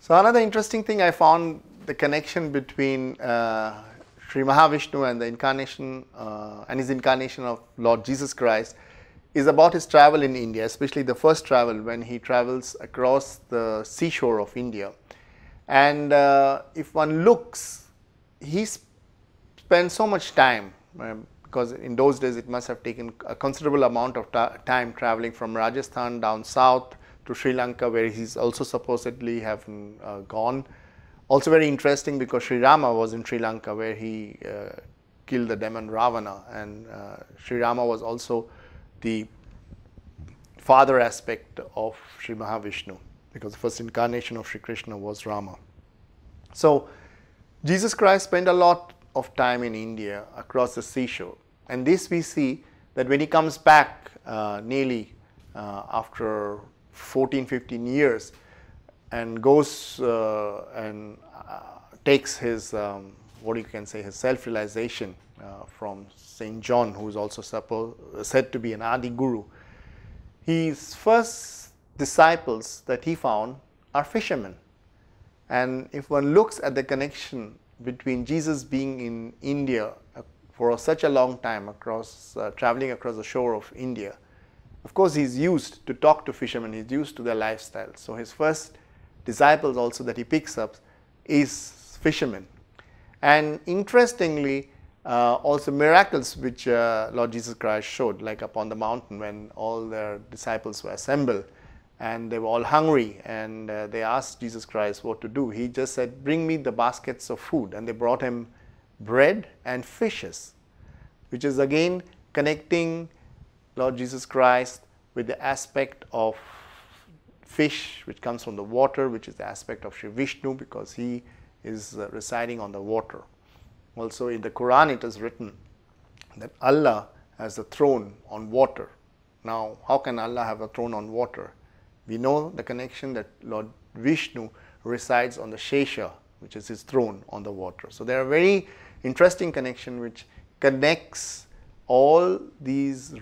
So another interesting thing I found, the connection between Shri Mahavishnu and the incarnation and his incarnation of Lord Jesus Christ is about his travel in India, especially the first travel when he travels across the seashore of India. And if one looks, he spends so much time, because in those days it must have taken a considerable amount of time traveling from Rajasthan down south to Sri Lanka, where he's also supposedly have gone. Also very interesting because Sri Rama was in Sri Lanka, where he killed the demon Ravana, and Sri Rama was also the father aspect of Shri Mahavishnu, because the first incarnation of Shri Krishna was Rama. So Jesus Christ spent a lot of time in India across the seashore, and this we see that when he comes back nearly after 14-15 years and goes and takes his what you can say, his self-realization from Saint John, who is also said to be an Adi Guru. His first disciples that he found are fishermen, and if one looks at the connection between Jesus being in India for such a long time, across traveling across the shore of India, of course he's used to talk to fishermen, he's used to their lifestyle. So his first disciples also that he picks up is fishermen. And interestingly, also miracles which Lord Jesus Christ showed, like upon the mountain when all their disciples were assembled and they were all hungry, and they asked Jesus Christ what to do. He just said, "Bring me the baskets of food," and they brought him bread and fishes, which is again connecting Lord Jesus Christ with the aspect of fish which comes from the water, which is the aspect of Shri Vishnu, because he is residing on the water. Also in the Quran it is written that Allah has a throne on water. Now how can Allah have a throne on water? We know the connection that Lord Vishnu resides on the Shesha, which is his throne on the water. So there are very interesting connection which connects all these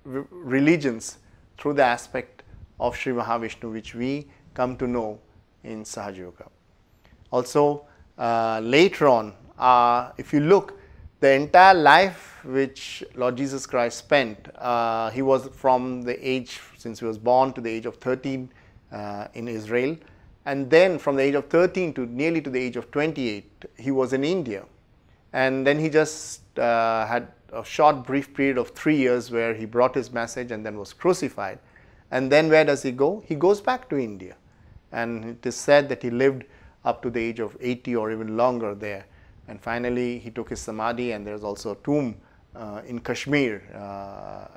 religions through the aspect of Shri Mahavishnu, which we come to know in Sahaja Yoga. Also later on, if you look, the entire life which Lord Jesus Christ spent, he was from the age, since he was born, to the age of 13 in Israel, and then from the age of 13 to nearly to the age of 28, he was in India. And then he just had a short brief period of 3 years where he brought his message and then was crucified. And then where does he go? He goes back to India, and it is said that he lived up to the age of 80 or even longer there. And finally he took his samadhi, and there is also a tomb in Kashmir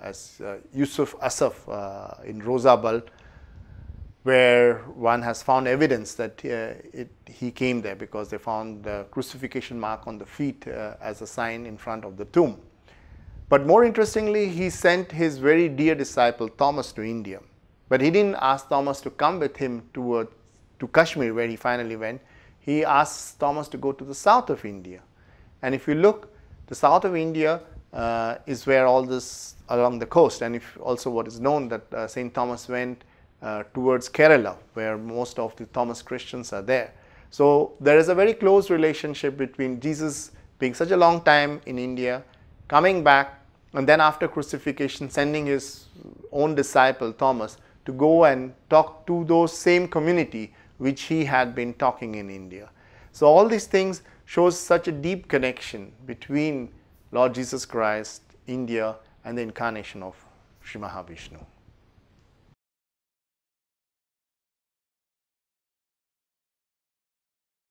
as Yusuf Asaf in Rozabal, where one has found evidence that he came there, because they found the crucifixion mark on the feet as a sign in front of the tomb. But more interestingly, he sent his very dear disciple Thomas to India. But he didn't ask Thomas to come with him to Kashmir, where he finally went. He asked Thomas to go to the south of India. And if you look, the south of India is where all this along the coast, and if also what is known that Saint Thomas went towards Kerala, where most of the Thomas Christians are there. So there is a very close relationship between Jesus being such a long time in India, coming back, and then after crucifixion sending his own disciple Thomas to go and talk to those same community which he had been talking in India. So all these things shows such a deep connection between Lord Jesus Christ, India, and the incarnation of Shri Mahavishnu.